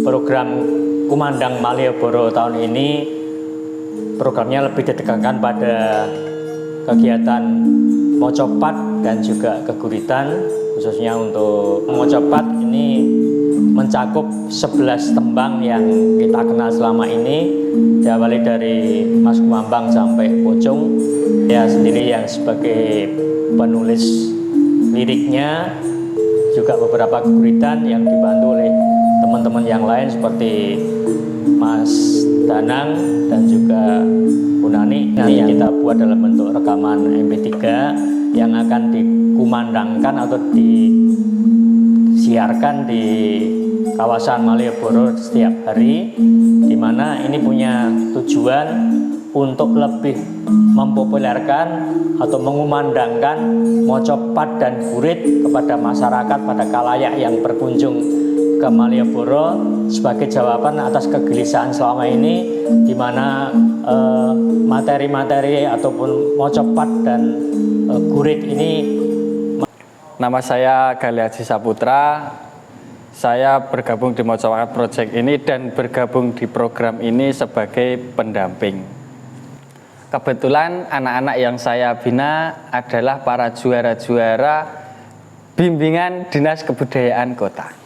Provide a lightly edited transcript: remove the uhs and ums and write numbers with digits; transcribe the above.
program Kumandang Malioboro tahun ini programnya lebih ditekankan pada kegiatan mocopat dan juga keguritan. Khususnya untuk mocopat ini mencakup 11 tembang yang kita kenal selama ini, diawali dari Mas Kumambang sampai Pocong. Saya sendiri yang sebagai penulis liriknya, juga beberapa keguritan yang dibantu oleh teman-teman yang lain seperti Mas Danang dan juga Bu Nani. Nanti kita buat dalam bentuk rekaman MP3 yang akan dikumandangkan atau disiarkan di kawasan Malioboro setiap hari, di mana ini punya tujuan untuk lebih mempopulerkan atau mengumandangkan mocopat dan gurit kepada masyarakat pada kalayak yang berkunjung ke Malioboro sebagai jawaban atas kegelisahan selama ini, di mana materi-materi ataupun mocopat dan gurit ini. Nama saya Gali Haji Saputra. Saya bergabung di Mocopat Project ini dan bergabung di program ini sebagai pendamping. Kebetulan anak-anak yang saya bina adalah para juara-juara bimbingan Dinas Kebudayaan Kota.